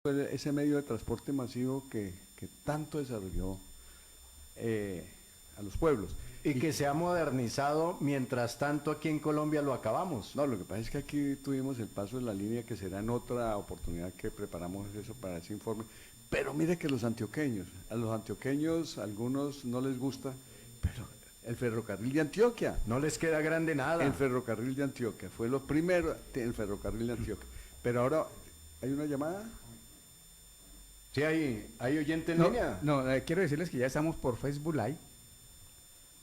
fue ese medio de transporte masivo que tanto desarrolló a los pueblos. Y que se ha modernizado, mientras tanto aquí en Colombia lo acabamos. No, lo que pasa es que aquí tuvimos el paso de la línea, que será en otra oportunidad que preparamos eso para ese informe. Pero mire que a los antioqueños algunos no les gusta, pero el ferrocarril de Antioquia. No les queda grande nada. El ferrocarril de Antioquia, fue lo primero, el ferrocarril de Antioquia. Pero ahora, ¿hay una llamada? Sí, hay oyente en No, línea. no, quiero decirles que ya estamos por Facebook Live.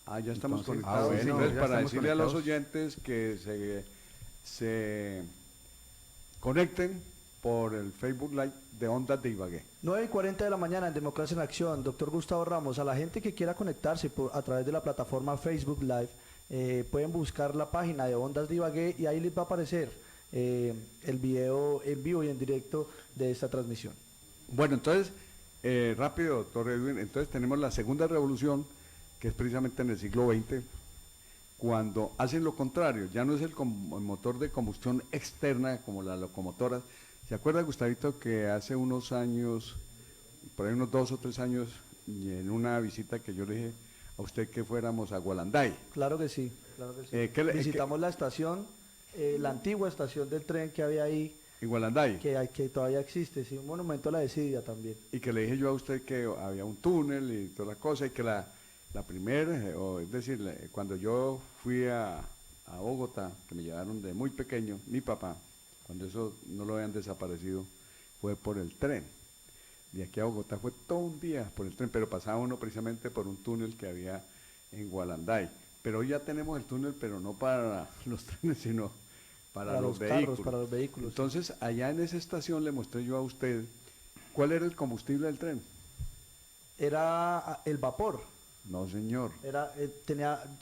Ah, ya estamos Entonces, conectados. bueno, Entonces, ya para estamos decirle a los conectados. oyentes que se conecten por el Facebook Live de Ondas de Ibagué. 9:40 de la mañana en Democracia en Acción. Doctor Gustavo Ramos, a la gente que quiera conectarse a través de la plataforma Facebook Live, pueden buscar la página de Ondas de Ibagué y ahí les va a aparecer el video en vivo y en directo de esta transmisión. Bueno, entonces, rápido, doctor Edwin, entonces tenemos la segunda revolución, que es precisamente en el siglo XX, cuando hacen lo contrario, ya no es el motor de combustión externa como las locomotoras. ¿Se acuerda, Gustavito, que hace unos años, por ahí unos 2 o 3 años, y en una visita que yo le dije a usted que fuéramos a Gualanday? Claro que sí, claro que sí. Visitamos la estación, la antigua estación del tren que había ahí, En Gualanday. que todavía existe, sí, un monumento a la desidia también. Y que le dije yo a usted que había un túnel y toda la cosa, y que la primera, es decir, cuando yo fui a Bogotá, que me llevaron de muy pequeño, mi papá, cuando eso no lo habían desaparecido, fue por el tren. De aquí a Bogotá fue todo un día por el tren, pero pasaba uno precisamente por un túnel que había en Gualanday. Pero hoy ya tenemos el túnel, pero no para los trenes, sino para los vehículos. Carros, para los vehículos. Entonces, allá en esa estación le mostré yo a usted cuál era el combustible del tren. Era el vapor. No, señor.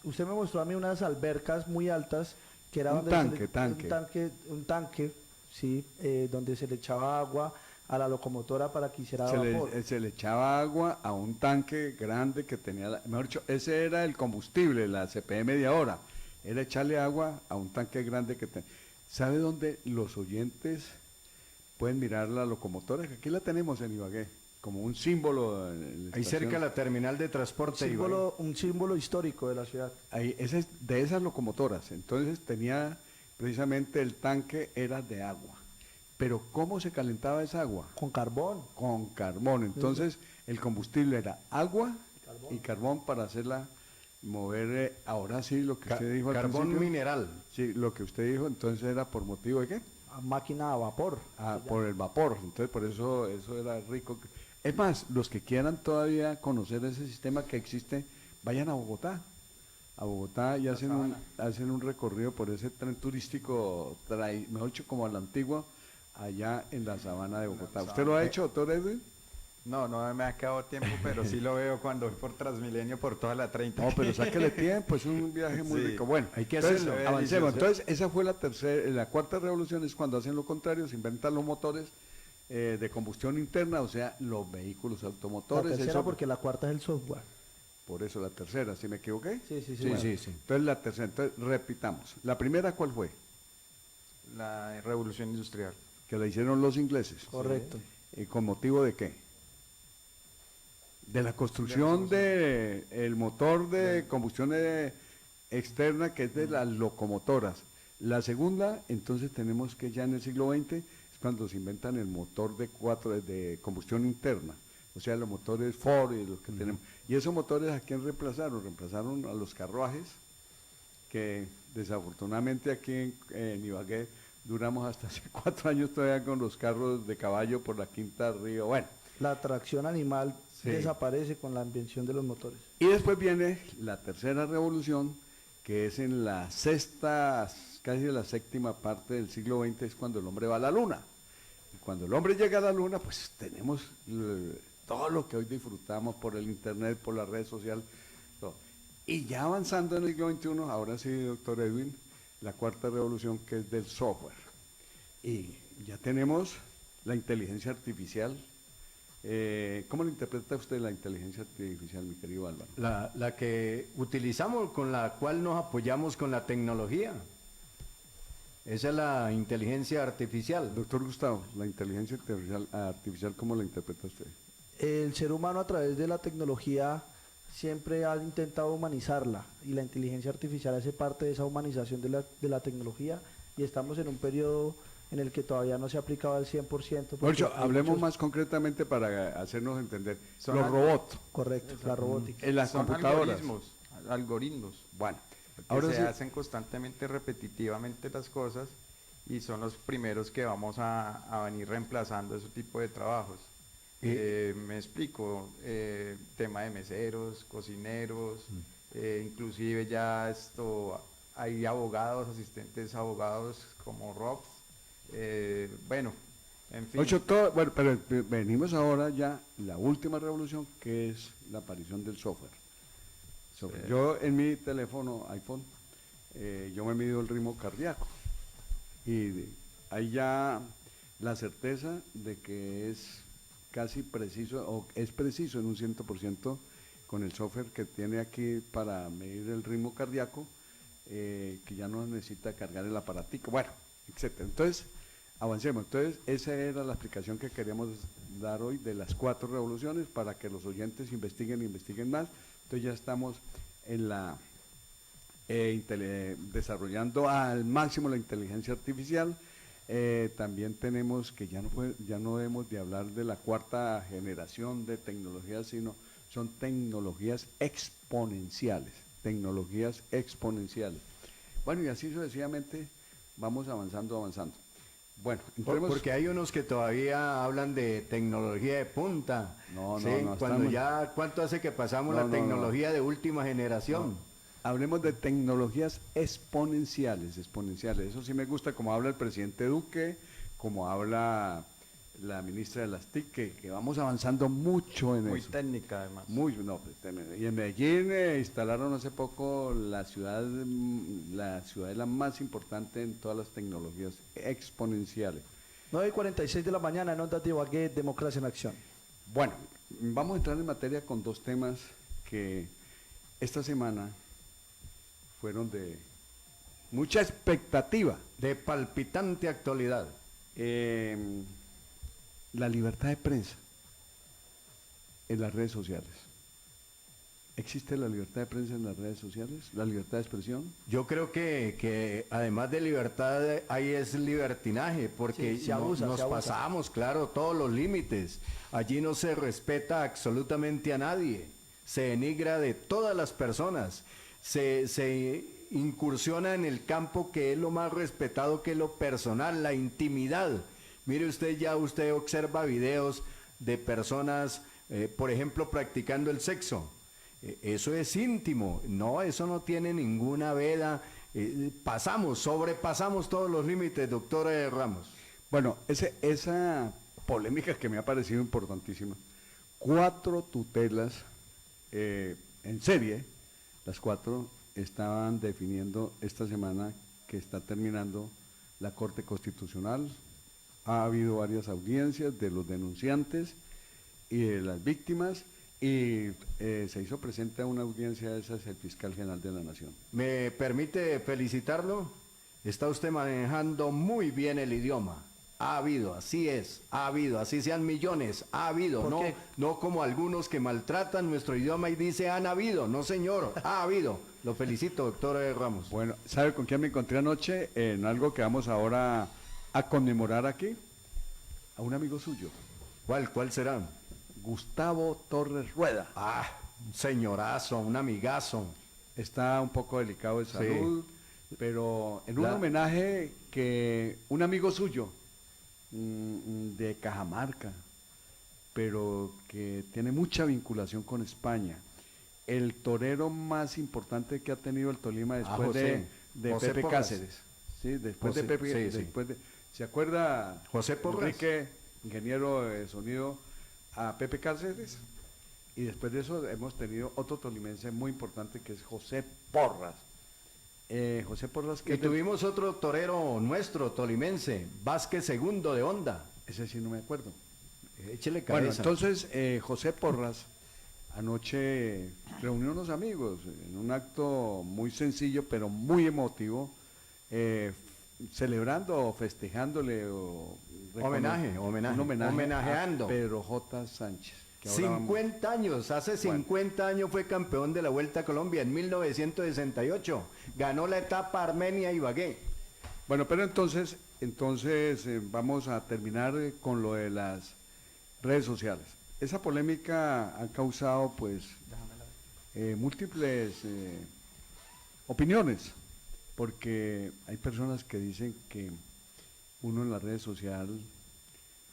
Usted me mostró a mí unas albercas muy altas que era Un tanque, sí, donde se le echaba agua a la locomotora para que hiciera vapor. Se le echaba agua a un tanque grande que tenía, mejor dicho, ese era el combustible, la CPM de ahora, era echarle agua a un tanque grande que tenía. ¿Sabe dónde los oyentes pueden mirar la locomotora? Que aquí la tenemos en Ibagué, como un símbolo. Ahí cerca de la terminal de transporte. Un símbolo histórico de la ciudad. Ahí, de esas locomotoras, entonces tenía precisamente el tanque era de agua. Pero ¿cómo se calentaba esa agua? Con carbón. Con carbón. Entonces el combustible era agua y carbón para hacerla mover. Ahora sí, lo que usted dijo al Carbón principio. mineral. Sí, lo que usted dijo, entonces era por motivo de qué? Máquina a vapor. Por el vapor. Entonces por eso era rico. Es más, los que quieran todavía conocer ese sistema que existe, vayan a Bogotá. A Bogotá y hacen un recorrido por ese tren turístico, mejor dicho, como a la antigua, allá en la sabana de Bogotá. ¿Usted lo ha hecho, doctor Edwin? No, no me ha quedado tiempo, pero sí lo veo cuando voy por Transmilenio por toda la 30. No, pero sáquele tiempo, es un viaje muy Sí, rico. Bueno, hay que entonces, hacerlo. avancemos. Entonces, esa fue la cuarta revolución, es cuando hacen lo contrario, se inventan los motores de combustión interna, o sea, los vehículos automotores. La tercera eso, porque la cuarta es el software. por eso la tercera, ¿sí me equivoqué? Sí, sí, sí. Sí, bueno. sí, sí. Entonces, la tercera, entonces, repitamos. La primera, ¿cuál fue? La revolución industrial. Que la hicieron los ingleses. Correcto. ¿Y con motivo de qué? De la construcción del motor de combustión externa, que es de las locomotoras. La segunda, entonces tenemos que ya en el siglo XX es cuando se inventan el motor de combustión interna, o sea, los motores Ford y los que tenemos. Y esos motores, ¿a quién reemplazaron? Reemplazaron a los carruajes, que desafortunadamente aquí en Ibagué duramos hasta hace 4 años todavía con los carros de caballo por la Quinta Río. Bueno. La tracción animal Sí. desaparece con la invención de los motores. Y después viene la tercera revolución, que es en la sexta, casi la séptima parte del siglo XX, es cuando el hombre va a la luna. Y cuando el hombre llega a la luna, pues tenemos todo lo que hoy disfrutamos por el internet, por las redes sociales, todo. Y ya avanzando en el siglo XXI, ahora sí, doctor Edwin, la cuarta revolución, que es del software. Y ya tenemos la inteligencia artificial. ¿Cómo le interpreta usted la inteligencia artificial, mi querido Álvaro? La que utilizamos, con la cual nos apoyamos con la tecnología. Esa es la inteligencia artificial. Doctor Gustavo, la inteligencia artificial, ¿cómo la interpreta usted? El ser humano a través de la tecnología siempre ha intentado humanizarla y la inteligencia artificial hace parte de esa humanización de la tecnología y estamos en un periodo en el que todavía no se ha aplicado al 100%. Por porque eso, hay hablemos muchos- más concretamente para hacernos entender. Son Los al- robots Correcto, la robótica. en las Son computadoras. algoritmos. Bueno, Que ahora se sí, hacen constantemente, repetitivamente las cosas y son los primeros que vamos a venir reemplazando ese tipo de trabajos. Me explico, tema de meseros, cocineros, inclusive ya hay abogados, asistentes abogados como robots, bueno, en fin. bueno, pero venimos ahora ya la última revolución, que es la aparición del software. Yo en mi teléfono iPhone, yo me mido el ritmo cardíaco y hay ya la certeza de que es casi preciso, o es preciso en un 100% con el software que tiene aquí para medir el ritmo cardíaco, que ya no necesita cargar el aparatico, bueno, etcétera. Entonces, avancemos. Entonces, esa era la explicación que queríamos dar hoy de las 4 revoluciones para que los oyentes investiguen más. Entonces ya estamos en la desarrollando al máximo la inteligencia artificial. También tenemos que ya no debemos de hablar de la 4ª generación de tecnologías, sino son tecnologías exponenciales. Bueno, y así sucesivamente vamos avanzando. Bueno, entremos. Porque hay unos que todavía hablan de tecnología de punta. No, ¿sí? no, Cuando estamos- ya, ¿cuánto hace que pasamos No, la no, tecnología de última generación? Hablemos de tecnologías exponenciales. Eso sí me gusta, como habla el presidente Duque, como habla la ministra de las TIC, que vamos avanzando mucho en Muy eso. técnica además. Y en Medellín instalaron hace poco la ciudadela más importante en todas las tecnologías exponenciales. 9:46 de la mañana en Ondas de Ibagué, Democracia en Acción. Bueno, vamos a entrar en materia con 2 temas que esta semana fueron de mucha expectativa. De palpitante actualidad. La libertad de prensa en las redes sociales. ¿Existe la libertad de prensa en las redes sociales? ¿La libertad de expresión? Yo creo que además de libertad, ahí es libertinaje, porque Sí, se abusa, nos se abusa. pasamos, claro, todos los límites. Allí no se respeta absolutamente a nadie. Se denigra de todas las personas. Se incursiona en el campo que es lo más respetado, que es lo personal, la intimidad. Mire usted observa videos de personas, por ejemplo, practicando el sexo. Eso es íntimo, no, eso no tiene ninguna veda. Sobrepasamos todos los límites, doctor Ramos. Bueno, esa polémica que me ha parecido importantísima. 4 tutelas en serie, las 4 estaban definiendo esta semana que está terminando la Corte Constitucional. Ha habido varias audiencias de los denunciantes y de las víctimas y se hizo presente a una audiencia de esas el fiscal general de la Nación. ¿Me permite felicitarlo? Está usted manejando muy bien el idioma. Ha habido, así es, ha habido, así sean millones, ha habido, ¿Por no, qué? no como algunos que maltratan nuestro idioma y dice han habido, no señor, ha habido. Lo felicito, doctor Ramos. Bueno, ¿sabe con quién me encontré anoche? En algo que vamos ahora a conmemorar aquí. A un amigo suyo, ¿Cuál será? Gustavo Torres Rueda. Ah, un señorazo, un amigazo. Está un poco delicado de Sí. salud, pero en un homenaje que un amigo suyo de Cajamarca, pero que tiene mucha vinculación con España, el torero más importante que ha tenido el Tolima después de José Pepe Porras. Cáceres, ¿sí? Después José, de Pepe, sí, sí. después de, ¿se acuerda José Porras. Enrique, ingeniero de sonido, a Pepe Cáceres? Y después de eso hemos tenido otro tolimense muy importante que es José Porras. José Porras, que Y es del- tuvimos otro torero nuestro, tolimense, Vázquez II de Honda. ese sí no me acuerdo. Échele Bueno, cabeza. entonces José Porras anoche reunió unos amigos en un acto muy sencillo pero muy emotivo. celebrando o festejándole o Homenaje, un homenaje homenajeando. a Pedro J. Sánchez. Que ahora vamos- 50 años, hace 50 años fue campeón de la Vuelta a Colombia en 1968. Ganó la etapa Armenia-Ibagué. Bueno, pero entonces vamos a terminar con lo de las redes sociales. Esa polémica ha causado pues múltiples opiniones, porque hay personas que dicen que uno en las redes sociales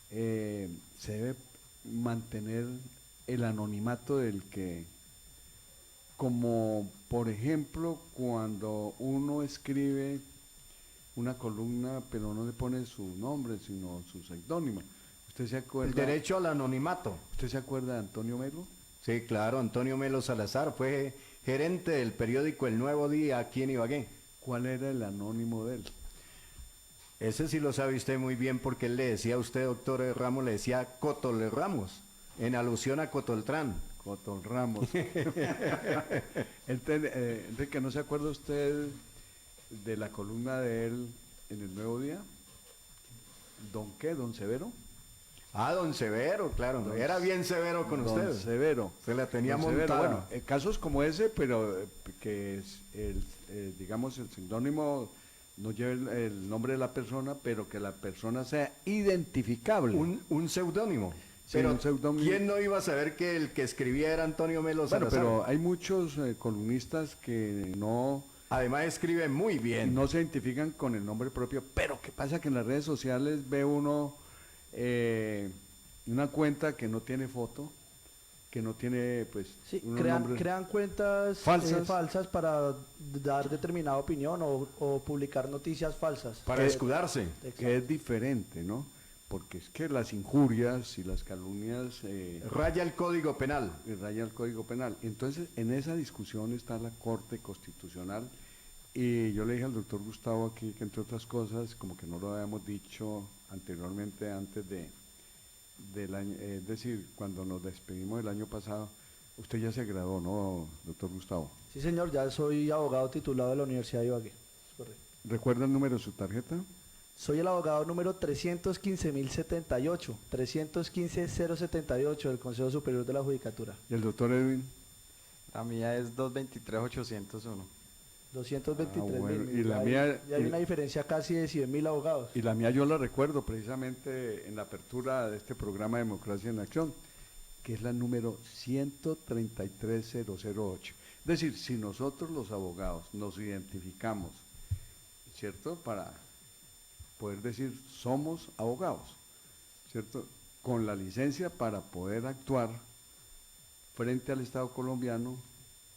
se debe mantener el anonimato del que, como por ejemplo cuando uno escribe una columna pero no le pone su nombre sino su seudónimo. ¿Usted se acuerda? El derecho al anonimato. ¿Usted se acuerda de Antonio Melo? Sí, claro, Antonio Melo Salazar fue gerente del periódico El Nuevo Día aquí en Ibagué. ¿Cuál era el anónimo de él? Ese sí lo sabe usted muy bien porque él le decía a usted, doctor Ramos, le decía Cotol Ramos, en alusión a Cotoltrán. Cotol Ramos. Enrique, ¿no se acuerda usted de la columna de él en El Nuevo Día? ¿Don qué? ¿Don Severo? Ah, don Severo, claro, era bien severo con Don usted. Severo. Se la tenía Don Severo, montada. bueno, casos como ese, pero que es digamos, el seudónimo no lleve el nombre de la persona, pero que la persona sea identificable. Un seudónimo. Sí, Pero un seudónimo. ¿quién no iba a saber que el que escribía era Antonio Melo Bueno, Salazar? pero hay muchos columnistas que no Además escribe muy bien. no se identifican con el nombre propio, pero ¿qué pasa? Que en las redes sociales ve uno una cuenta que no tiene foto, que no tiene pues Sí, unos crean, nombres- crean cuentas falsas para dar determinada opinión o publicar noticias falsas. Para escudarse. Exacto. que es diferente, ¿no? Porque es que las injurias y las calumnias Raya el Código Penal. raya el Código Penal. Entonces, en esa discusión está la Corte Constitucional y yo le dije al doctor Gustavo aquí que, entre otras cosas, como que no lo habíamos dicho anteriormente, antes del año, es decir, cuando nos despedimos del año pasado, usted ya se graduó, ¿no, doctor Gustavo? Sí, señor, ya soy abogado titulado de la Universidad de Ibagué. Es correcto. ¿Recuerda el número de su tarjeta? Soy el abogado número 315.078, 315.078 del Consejo Superior de la Judicatura. ¿Y el doctor Edwin? La mía es 223.801. 223.000. Ah, bueno, y la Ya mía- ya hay una diferencia casi de 100.000 abogados. Y la mía yo la recuerdo precisamente en la apertura de este programa Democracia en Acción, que es la número 133008. Es decir, si nosotros los abogados nos identificamos, ¿cierto? Para poder decir somos abogados, ¿cierto? Con la licencia para poder actuar frente al Estado colombiano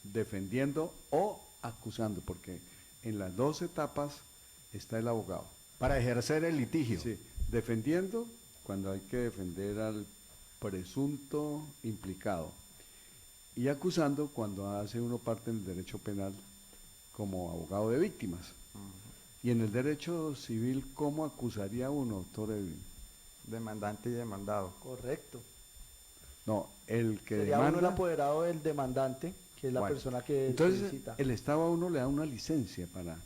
defendiendo o acusando, porque en las dos etapas está el abogado. Para ejercer el litigio. Sí, defendiendo cuando hay que defender al presunto implicado y acusando cuando hace uno parte en el derecho penal como abogado de víctimas. Y en el derecho civil, ¿cómo acusaría uno, doctor Edwin? Demandante y demandado. Correcto. No, el que Sería uno el demanda. apoderado del demandante, que es la Bueno, persona que entonces, solicita. el Estado a uno le da una licencia para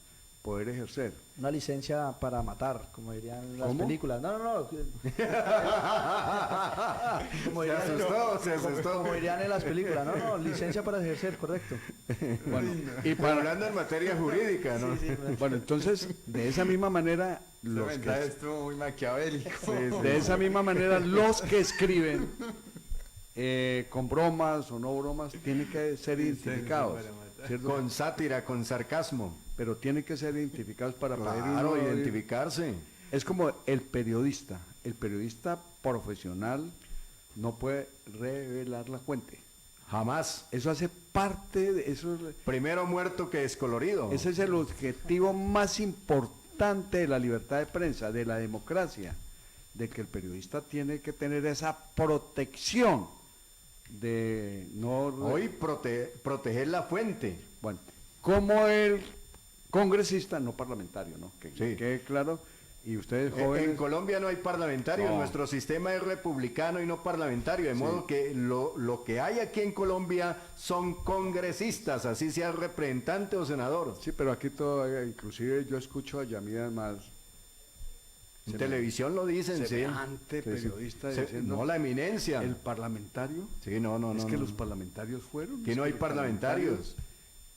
poder ejercer. Una licencia para matar, como dirían las ¿Cómo? películas. No. Como Se asustó. Como dirían en las películas. No, licencia para ejercer, correcto. Bueno, Y para hablando en materia jurídica, ¿no? bueno, entonces, de esa misma manera, Los los que estuvo muy maquiavélico. de esa misma manera, los que escriben con bromas o no bromas tienen que ser identificados, ¿cierto? Con sátira, con sarcasmo. Pero tienen que ser identificados para poder Claro, uno identificarse. Es como el periodista profesional no puede revelar la fuente. Jamás. Eso hace parte de eso. Primero muerto que descolorido. Ese es el objetivo más importante de la libertad de prensa, de la democracia, de que el periodista tiene que tener esa protección de no... Hoy proteger la fuente. Bueno, como el congresista, no parlamentario, ¿no? Que Sí. quede claro, Y ustedes En jóvenes... Colombia no hay parlamentarios, No. nuestro sistema es republicano y no parlamentario, de modo que lo que hay aquí en Colombia son congresistas, así sea representante o senador. Sí, pero aquí todo, inclusive yo escucho a Yamida más... En televisión lo dicen, sí. semejante Sí, sí. periodista Se- diciendo... no la eminencia. El parlamentario... Sí, no. es que no. los parlamentarios fueron... Aquí es no que hay los parlamentarios.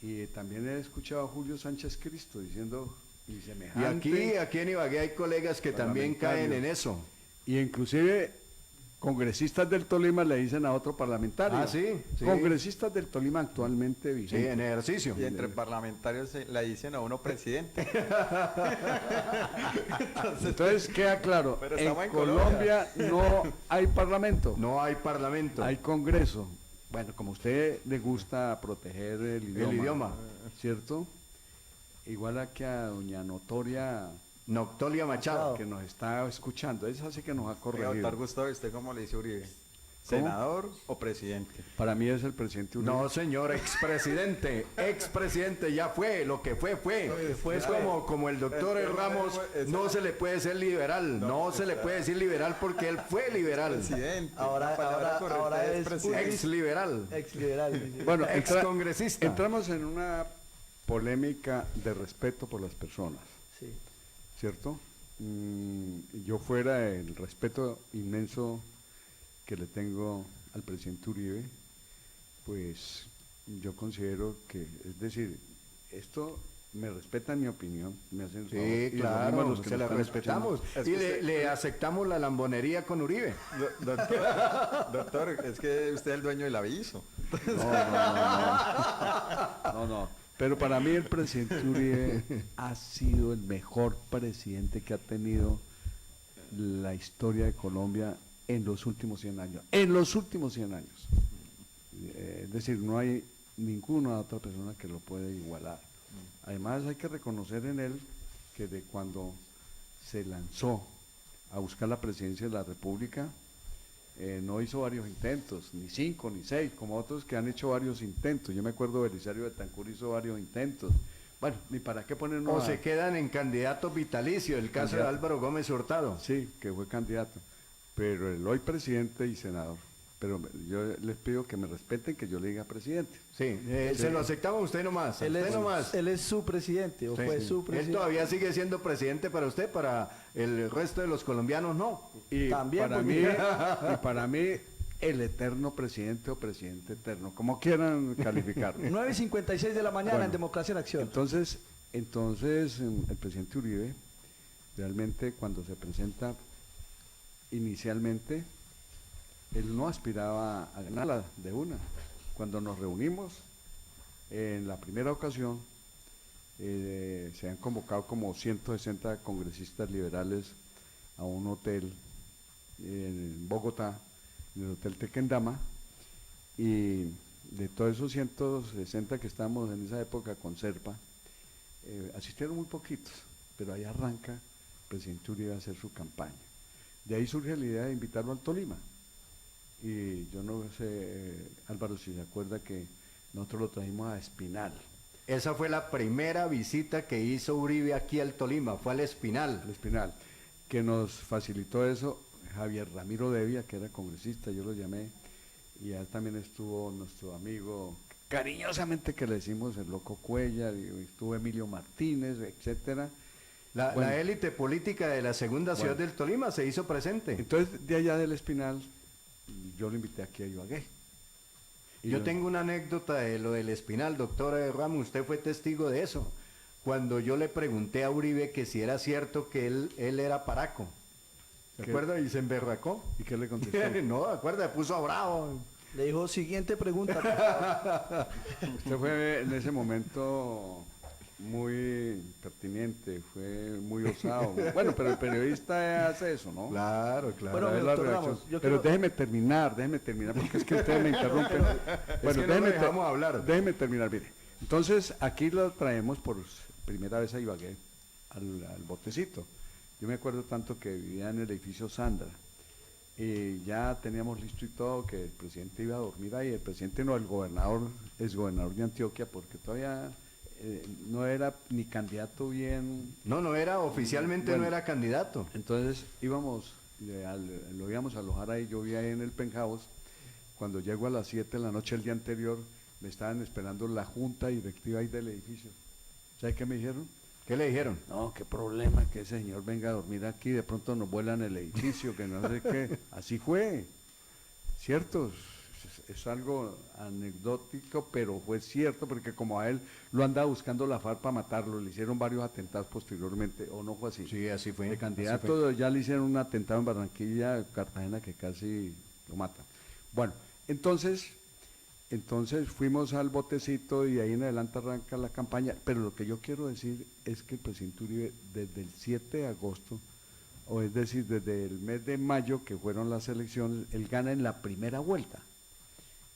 Y también he escuchado a Julio Sánchez Cristo diciendo... Y Y semejante... aquí en Ibagué hay colegas que también caen en eso. Y inclusive congresistas del Tolima le dicen a otro parlamentario. Ah, sí, sí. Congresistas del Tolima actualmente Sí, vigentes. en ejercicio. Y entre parlamentarios le dicen a uno presidente. Entonces queda claro, Pero en estamos en Colombia no hay parlamento, No hay parlamento. hay congreso. Bueno, como a usted le gusta proteger el idioma, ¿cierto? Igual a que a doña Notoria, Noctolia Machado. que nos está escuchando, esa sí que nos ha Oiga, corregido. doctor Gustavo, ¿usted cómo le dice Uribe? ¿Senador o presidente? Para mí es el presidente Uribe. No, señor, expresidente, ya fue, lo que fue. Es como el doctor Ramos, no se le puede ser liberal, no se le puede decir liberal porque él fue liberal, Presidente. Ahora- La palabra ahora- correcta ahora es presidente. ex liberal, Ex liberal. Bueno, excongresista. entramos en una polémica de respeto por las personas, Sí. ¿cierto? Yo fuera el respeto inmenso que le tengo al presidente Uribe, pues yo considero que, es decir, esto me respetan mi opinión, me hacen el favor, Sí, y lo mismo a claro, los que se nos la están respetamos Es y que usted- le aceptamos la lambonería con Uribe. Doctor, es que usted es el dueño del aviso. No, pero para mí el presidente Uribe ha sido el mejor presidente que ha tenido la historia de Colombia en los últimos 100 años. En los últimos 100 años. Es decir, no hay ninguna otra persona que lo pueda igualar. Además hay que reconocer en él que de cuando se lanzó a buscar la presidencia de la República, no hizo varios intentos, ni 5 ni 6, como otros que han hecho varios intentos. Yo me acuerdo Belisario Betancur hizo varios intentos. Bueno, ni para qué ponernos O a- se quedan en candidatos vitalicios, el caso de Candidato. Álvaro Gómez Hurtado. Sí, que fue candidato, pero el hoy presidente y senador. Pero yo les pido que me respeten que yo le diga presidente. Sí, se lo aceptamos a usted nomás. A Él usted es, nomás. él es su presidente, o Sí, fue sí. su Él presidente. todavía sigue siendo presidente para usted, para el resto de los colombianos no. Y También, para pues, mí, y para mí, el eterno presidente o presidente eterno, como quieran calificarlo. 9:56 de la mañana Bueno, en Democracia en Acción. Entonces, el presidente Uribe, realmente cuando se presenta inicialmente, él no aspiraba a ganarla de una. Cuando nos reunimos, en la primera ocasión, se han convocado como 160 congresistas liberales a un hotel en Bogotá, en el Hotel Tequendama, y de todos esos 160 que estábamos en esa época con Serpa, asistieron muy poquitos, pero ahí arranca el presidente Uribe a hacer su campaña. De ahí surge la idea de invitarlo al Tolima. Y yo no sé, Álvaro, si se acuerda que nosotros lo trajimos a Espinal, Esa fue la primera visita que hizo Uribe aquí al Tolima, fue al Espinal. al Espinal, que nos facilitó eso Javier Ramiro Devia, que era congresista, yo lo llamé, y ahí también estuvo nuestro amigo, cariñosamente que le decimos el Loco Cuellar, y estuvo Emilio Martínez, etcétera. La Bueno. élite política de la segunda ciudad Bueno. del Tolima se hizo presente. Entonces, de allá del Espinal, yo lo invité aquí a Ibagué. Y Yo tengo una anécdota de lo del Espinal, doctor Ramos, usted fue testigo de eso. Cuando yo le pregunté a Uribe que si era cierto que él era paraco. ¿Se ¿Qué? acuerda? Y se emberracó. ¿Y qué le contestó? No, acuerda, puso bravo. Le dijo, siguiente pregunta. Usted fue en ese momento muy pertinente, fue muy osado. Bueno, pero el periodista hace eso, ¿no? Claro, claro. Bueno, Para ver la doctor reacción. Ramos, yo Pero quiero- déjeme terminar, porque es que ustedes me interrumpen. que no lo dejamos hablar. Déjeme terminar, mire. Entonces, aquí lo traemos por primera vez a Ibagué, al botecito. Yo me acuerdo tanto que vivía en el edificio Sandra, y ya teníamos listo y todo, que el presidente iba a dormir ahí, el presidente no, el gobernador, es gobernador de Antioquia, porque todavía no era ni candidato bien. No, no era, oficialmente Bueno. no era candidato. Entonces íbamos, lo íbamos a alojar ahí, yo vi ahí en el penthouse. Cuando llego a las 7 de la noche el día anterior, me estaban esperando la junta directiva ahí del edificio. ¿Sabe qué me dijeron? ¿Qué le dijeron? No, qué problema que ese señor venga a dormir aquí, de pronto nos vuelan el edificio, que no sé qué. Así fue, ¿cierto? Es algo anecdótico, pero fue cierto, porque como a él lo andaba buscando la FARC para matarlo, le hicieron varios atentados posteriormente, ¿o no fue así? Sí, así fue. De así candidato ya le hicieron un atentado en Barranquilla, Cartagena, que casi lo matan. Bueno, entonces fuimos al botecito y ahí en adelante arranca la campaña, pero lo que yo quiero decir es que el presidente Uribe desde el 7 de agosto, o es decir, desde el mes de mayo que fueron las elecciones, él gana en la primera vuelta.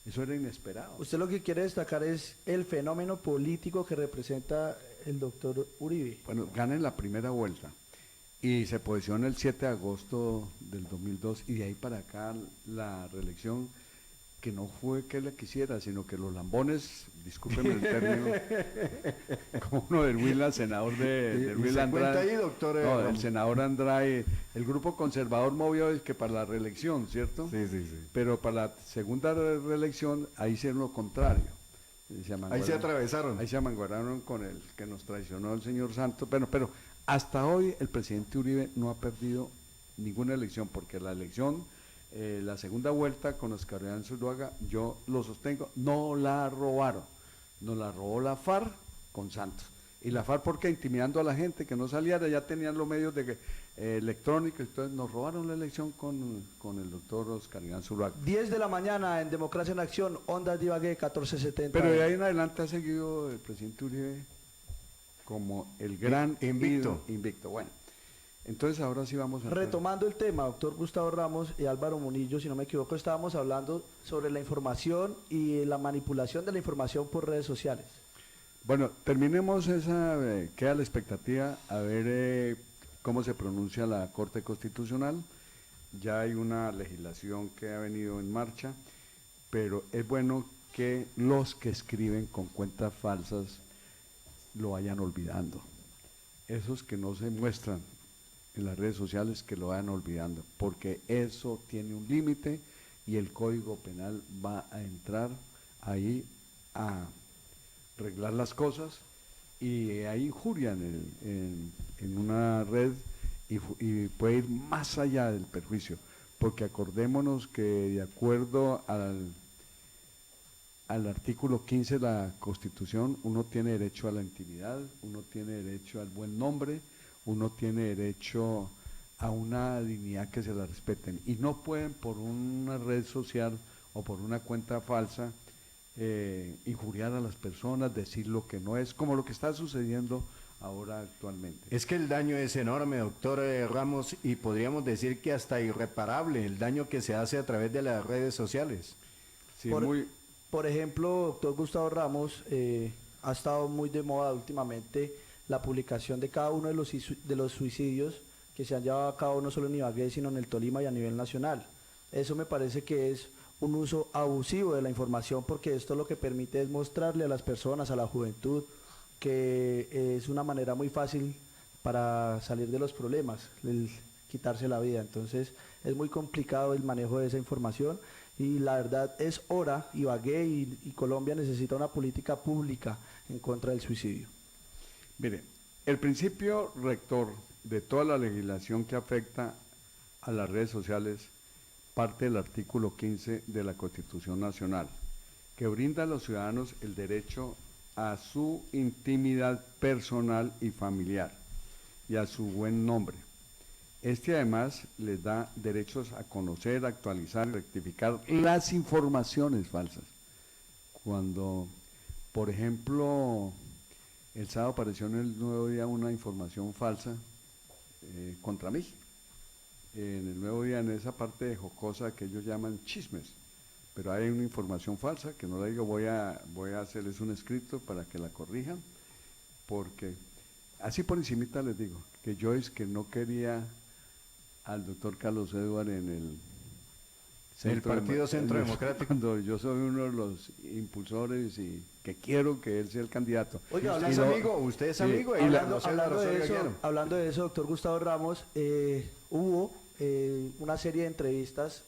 Eso era inesperado. Usted lo que quiere destacar es el fenómeno político que representa el doctor Uribe. Bueno, gana en la primera vuelta y se posiciona el 7 de agosto del 2002 y de ahí para acá la reelección, que no fue que él la quisiera, sino que los lambones, discúlpenme el término, como uno del Huila, senador de ¿Y Huila se cuenta Andrade. ahí, doctor? No, el Ramos? senador Andrade, el grupo conservador movió es que para la reelección, ¿cierto? Sí, sí, sí. Pero para la segunda reelección, ahí hicieron lo contrario. Ahí se atravesaron. Ahí se amanguararon con el que nos traicionó el señor Santos. Pero hasta hoy el presidente Uribe no ha perdido ninguna elección, porque la elección, la segunda vuelta con Oscar Iván Zuluaga, yo lo sostengo, no la robaron. Nos la robó la FARC con Santos. Y la FARC, porque intimidando a la gente que no saliera, ya tenían los medios de electrónicos, entonces nos robaron la elección con el doctor Oscar Iván Zuluaga. 10 de la mañana en Democracia en Acción, Ondas de Ibagué, 1470. Pero de ahí en adelante ha seguido el presidente Uribe como el gran Invicto. invicto. Bueno, entonces ahora sí vamos a... Retomando el tema, doctor Gustavo Ramos y Álvaro Munillo, si no me equivoco, estábamos hablando sobre la información y la manipulación de la información por redes sociales. Bueno, terminemos esa, queda la expectativa a ver cómo se pronuncia la Corte Constitucional. Ya hay una legislación que ha venido en marcha, pero es bueno que los que escriben con cuentas falsas lo vayan olvidando. Esos que no se muestran en las redes sociales, que lo vayan olvidando, porque eso tiene un límite y el Código Penal va a entrar ahí a arreglar las cosas, y hay injuria en una red y puede ir más allá del perjuicio, porque acordémonos que de acuerdo al artículo 15 de la Constitución, uno tiene derecho a la intimidad, uno tiene derecho al buen nombre, uno tiene derecho a una dignidad que se la respeten, y no pueden por una red social o por una cuenta falsa injuriar a las personas, decir lo que no es, como lo que está sucediendo ahora actualmente. Es que el daño es enorme, doctor Ramos, y podríamos decir que hasta irreparable el daño que se hace a través de las redes sociales. Sí, Por ejemplo, doctor Gustavo Ramos, ha estado muy de moda últimamente la publicación de cada uno de los suicidios que se han llevado a cabo no solo en Ibagué, sino en el Tolima y a nivel nacional. Eso me parece que es un uso abusivo de la información, porque esto lo que permite es mostrarle a las personas, a la juventud, que es una manera muy fácil para salir de los problemas, el quitarse la vida. Entonces es muy complicado el manejo de esa información, y la verdad es hora, Ibagué y Colombia necesita una política pública en contra del suicidio. Mire, el principio rector de toda la legislación que afecta a las redes sociales parte del artículo 15 de la Constitución Nacional, que brinda a los ciudadanos el derecho a su intimidad personal y familiar y a su buen nombre. Este además les da derechos a conocer, actualizar y rectificar las informaciones falsas. Cuando, por ejemplo, el sábado apareció en el Nuevo Día una información falsa contra mí. En el Nuevo Día, en esa parte de jocosa que ellos llaman chismes, pero hay una información falsa que no la digo, voy a hacerles un escrito para que la corrijan, porque así por encimita les digo que Joyce, que no quería al doctor Carlos Edward en el El Partido Centro Democrático. Cuando yo soy uno de los impulsores y que quiero que él sea el candidato. Oiga, ¿Usted Y es lo- amigo? ¿Usted es sí, amigo? y la- Hablando de eso, doctor Gustavo Ramos, hubo una serie de entrevistas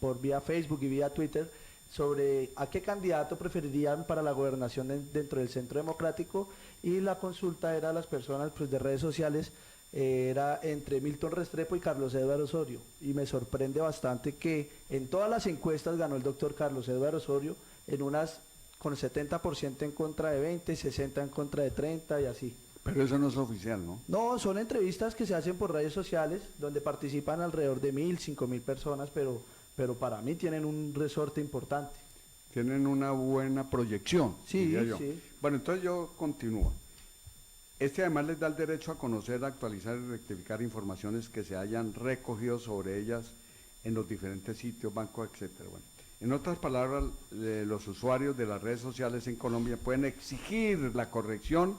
por vía Facebook y vía Twitter sobre a qué candidato preferirían para la gobernación dentro del Centro Democrático, y la consulta era a las personas pues, de redes sociales, era entre Milton Restrepo y Carlos Eduardo Osorio, y me sorprende bastante que en todas las encuestas ganó el doctor Carlos Eduardo Osorio, en unas con 70% en contra de 20, 60 en contra de 30 y así. Pero eso no es oficial, ¿no? No, son entrevistas que se hacen por redes sociales, donde participan alrededor de 1.000, 5.000 personas, pero para mí tienen un resorte importante. Tienen una buena proyección, Sí, diría yo. sí. Bueno, entonces yo continúo. Este además les da el derecho a conocer, actualizar y rectificar informaciones que se hayan recogido sobre ellas en los diferentes sitios, bancos, etcétera. Bueno, en otras palabras, los usuarios de las redes sociales en Colombia pueden exigir la corrección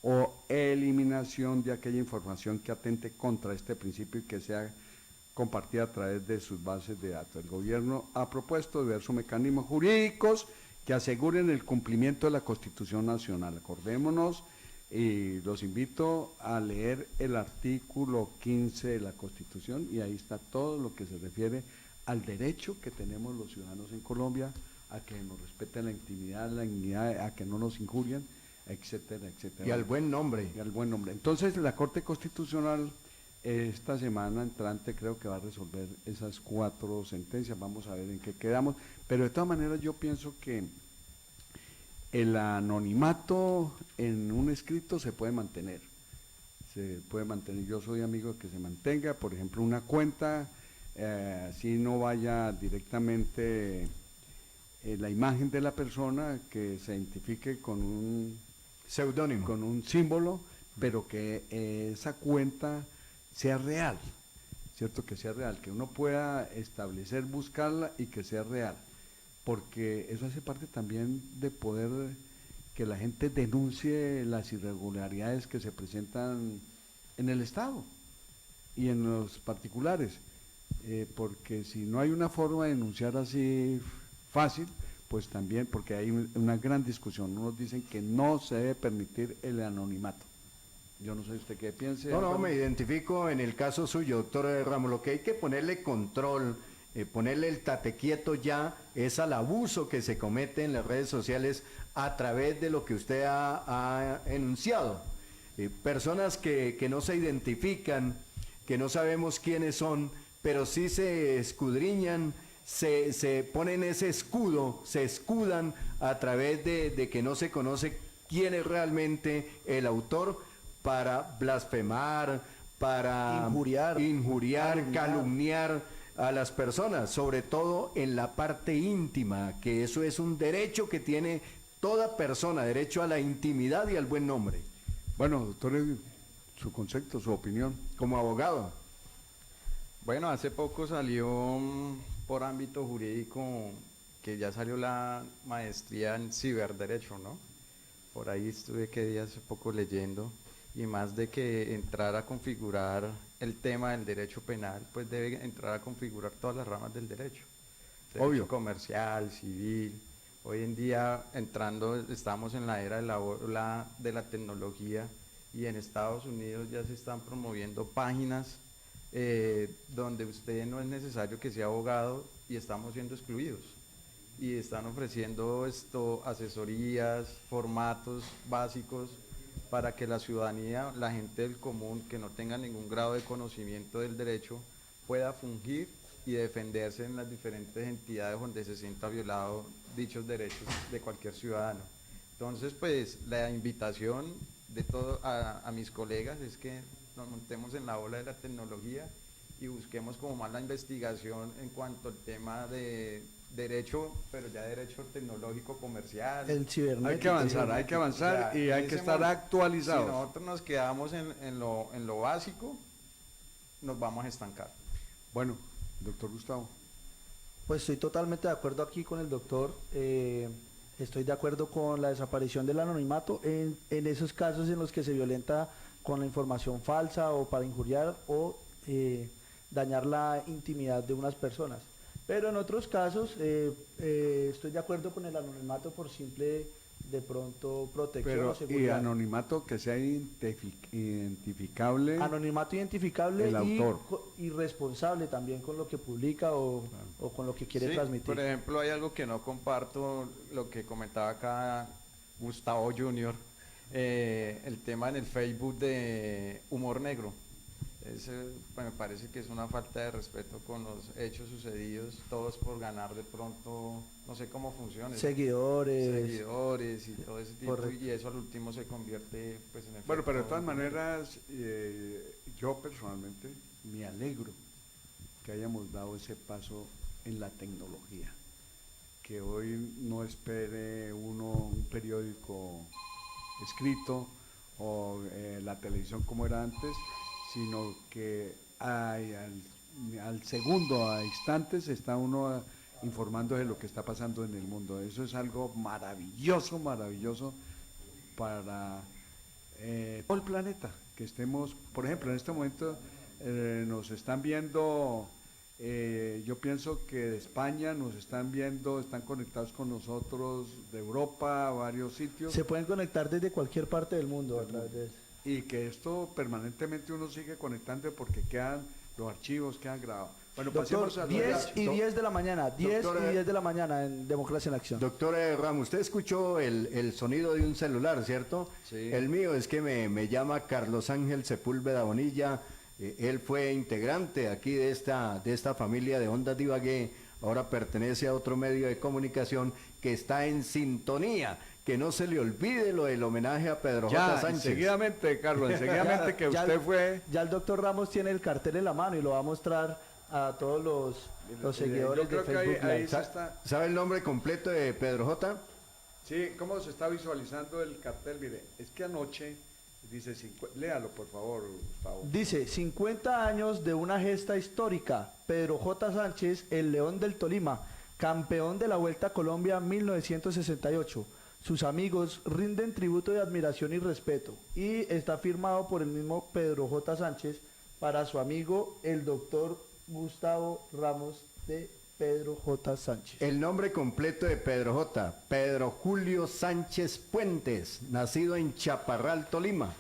o eliminación de aquella información que atente contra este principio y que sea compartida a través de sus bases de datos. El gobierno ha propuesto diversos mecanismos jurídicos que aseguren el cumplimiento de la Constitución Nacional. Acordémonos, y los invito a leer el artículo 15 de la Constitución, y ahí está todo lo que se refiere al derecho que tenemos los ciudadanos en Colombia a que nos respeten la intimidad, la dignidad, a que no nos injurien, etcétera, etcétera. Y al buen nombre. Y al buen nombre. Entonces, la Corte Constitucional esta semana entrante creo que va a resolver esas 4 sentencias. Vamos a ver en qué quedamos. Pero de todas maneras yo pienso que el anonimato en un escrito se puede mantener. Se puede mantener. Yo soy amigo de que se mantenga, por ejemplo, una cuenta, si no vaya directamente la imagen de la persona, que se identifique con un Seudónimo. con un símbolo, pero que esa cuenta sea real, ¿cierto? Que sea real, que uno pueda establecer, buscarla y que sea real, porque eso hace parte también de poder que la gente denuncie las irregularidades que se presentan en el Estado y en los particulares, porque si no hay una forma de denunciar así fácil, pues también, porque hay una gran discusión, unos dicen que no se debe permitir el anonimato. Yo no sé usted qué piense. No, me identifico en el caso suyo, doctor Ramos. Lo que hay que ponerle control, ponerle el tate quieto ya, es al abuso que se comete en las redes sociales a través de lo que usted ha enunciado. Personas que no se identifican, que no sabemos quiénes son, pero sí se escudriñan, se ponen ese escudo, se escudan a través de que no se conoce quién es realmente el autor, para blasfemar, para injuriar, calumniar a las personas, sobre todo en la parte íntima, que eso es un derecho que tiene toda persona, derecho a la intimidad y al buen nombre. Bueno, doctor, su concepto, su opinión. Como abogado. Bueno, hace poco salió por ámbito jurídico que ya salió la maestría en ciberderecho, ¿no? Por ahí estuve hace poco leyendo, y más de que entrar a configurar el tema del derecho penal, pues debe entrar a configurar todas las ramas del derecho. Derecho Obvio. comercial, civil. Hoy en día estamos en la era de la tecnología, y en Estados Unidos ya se están promoviendo páginas donde usted no es necesario que sea abogado y estamos siendo excluidos. Y están ofreciendo asesorías, formatos básicos para que la ciudadanía, la gente del común que no tenga ningún grado de conocimiento del derecho, pueda fungir y defenderse en las diferentes entidades donde se sienta violado dichos derechos de cualquier ciudadano. Entonces, pues, la invitación de a mis colegas es que nos montemos en la ola de la tecnología y busquemos como más la investigación en cuanto al tema de derecho, pero ya derecho tecnológico comercial. El cibernético. Hay que avanzar y hay que estar actualizados. Si nosotros nos quedamos en lo básico, nos vamos a estancar. Bueno, doctor Gustavo. Pues estoy totalmente de acuerdo aquí con el doctor. Estoy de acuerdo con la desaparición del anonimato en esos casos en los que se violenta con la información falsa o para injuriar o dañar la intimidad de unas personas. Pero en otros casos estoy de acuerdo con el anonimato por simple, de pronto, protección Pero o y seguridad. anonimato que sea identificable. Anonimato identificable El autor. y responsable también con lo que publica o con lo que quiere Sí, transmitir. por ejemplo, hay algo que no comparto, lo que comentaba acá Gustavo Junior, el tema en el Facebook de humor negro. Pues, me parece que es una falta de respeto con los hechos sucedidos, todos por ganar de pronto, no sé cómo funciona. Seguidores y todo ese tipo, Correcto. y eso al último se convierte pues en efecto. Bueno, pero de todas maneras, yo personalmente me alegro que hayamos dado ese paso en la tecnología. Que hoy no espere uno un periódico escrito o la televisión como era antes, sino que al segundo, a instantes, está uno informando de lo que está pasando en el mundo. Eso es algo maravilloso, maravilloso para todo el planeta. Que estemos, por ejemplo, en este momento nos están viendo, yo pienso que de España nos están viendo, están conectados con nosotros, de Europa, varios sitios. Se pueden conectar desde cualquier parte del mundo a través de eso. Y que esto permanentemente uno sigue conectando porque quedan los archivos, quedan grabados. Bueno, pasemos a Doctor, 10 y 10 de la mañana, 10 Doctor, y 10 de la mañana en Democracia en Acción. Doctor Ramos, usted escuchó el sonido de un celular, ¿cierto? Sí. El mío es que me llama Carlos Ángel Sepúlveda Bonilla. Él fue integrante aquí de esta familia de Ondas de Ibagué. Ahora pertenece a otro medio de comunicación que está en sintonía. Que no se le olvide lo del homenaje a Pedro J. Sánchez. Enseguidamente, Carlos, enseguidamente que usted fue... Ya el doctor Ramos tiene el cartel en la mano y lo va a mostrar a todos los seguidores yo de creo que Facebook ahí Live. se está... ¿Sabe el nombre completo de Pedro J? Sí, ¿cómo se está visualizando el cartel? Mire, es que anoche dice... Léalo, por favor, Gustavo. Dice, 50 años de una gesta histórica. Pedro J. Sánchez, el León del Tolima, campeón de la Vuelta a Colombia 1968. Sus amigos rinden tributo de admiración y respeto. Y está firmado por el mismo Pedro J. Sánchez para su amigo, el doctor Gustavo Ramos de Pedro J. Sánchez. El nombre completo de Pedro J. Pedro Julio Sánchez Puentes, nacido en Chaparral, Tolima.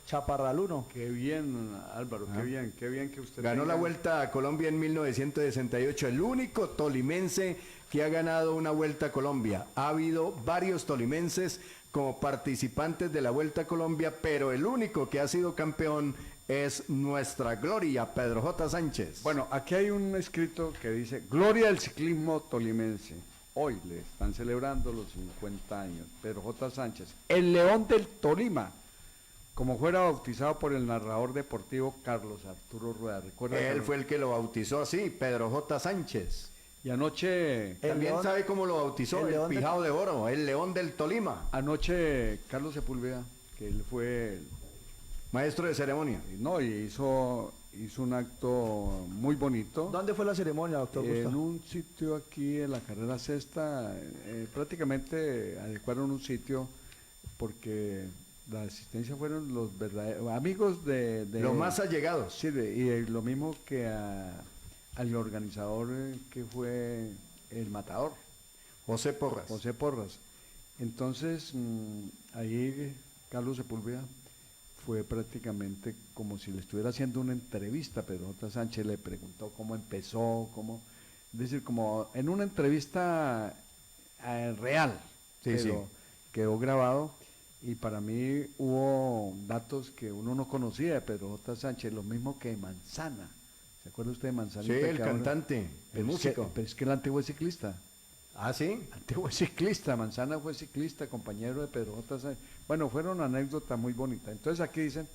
Chaparral 1. Qué bien, Álvaro, qué bien que usted Ganó la tenga- Vuelta a Colombia en 1968, el único tolimense que ha ganado una Vuelta a Colombia. Ha habido varios tolimenses como participantes de la Vuelta a Colombia, pero el único que ha sido campeón es nuestra gloria, Pedro J. Sánchez. Bueno, aquí hay un escrito que dice, Gloria del ciclismo tolimense. Hoy le están celebrando los 50 años. Pedro J. Sánchez, el León del Tolima, como fuera bautizado por el narrador deportivo Carlos Arturo Rueda. ¿Recuerda? Él Carlos? fue el que lo bautizó así, Pedro J. Sánchez. Y anoche, También León- sabe cómo lo bautizó, el el, León de- Pijao de Oro, el León del Tolima, anoche Carlos Sepúlveda, que él fue, maestro de ceremonia. no, y hizo un acto muy bonito. ¿Dónde fue la ceremonia, doctor En Gustavo? un sitio aquí en la carrera sexta, prácticamente adecuaron un sitio porque la asistencia fueron los verdaderos amigos de Los más allegados. sí, y lo mismo que al organizador que fue el matador, José Porras. José Porras. Entonces, ahí Carlos Sepúlveda fue prácticamente como si le estuviera haciendo una entrevista. Pedro J. Sánchez le preguntó cómo empezó, es decir, como en una entrevista real, Sí, pero sí. quedó grabado. Y para mí hubo datos que uno no conocía de Pedro J. Sánchez, lo mismo que Manzana. ¿Se acuerda usted de Manzana? Sí, el cantante, el músico. Pero es que el antiguo es ciclista. Ah, sí. Antiguo ciclista, Manzana fue ciclista, compañero de Pedro J. Sánchez. Bueno, fueron anécdotas muy bonitas. Entonces aquí dicen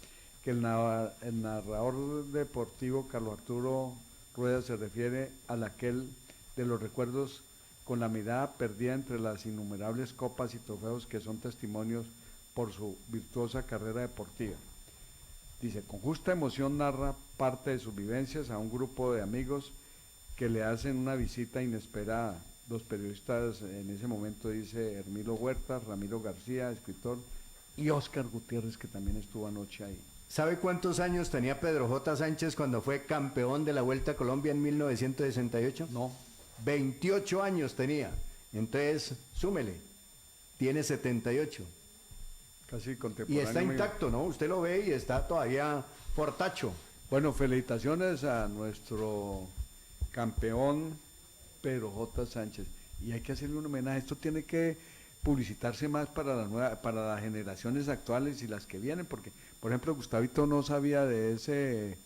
que el narrador deportivo Carlos Arturo Rueda se refiere al aquel de los recuerdos con la mirada perdida entre las innumerables copas y trofeos que son testimonios por su virtuosa carrera deportiva. Dice, con justa emoción narra parte de sus vivencias a un grupo de amigos que le hacen una visita inesperada. Los periodistas en ese momento, dice Hermilo Huerta, Ramiro García, escritor, y Óscar Gutiérrez, que también estuvo anoche ahí. ¿Sabe cuántos años tenía Pedro J. Sánchez cuando fue campeón de la Vuelta a Colombia en 1968? No. 28 años tenía. Entonces, súmele, tiene 78. Casi Y contemporáneo. está mío. intacto, ¿no? Usted lo ve y está todavía fortacho. Bueno, felicitaciones a nuestro campeón Pedro J. Sánchez. Y hay que hacerle un homenaje. Esto tiene que publicitarse más para para las generaciones actuales y las que vienen, porque, por ejemplo, Gustavito no sabía de ese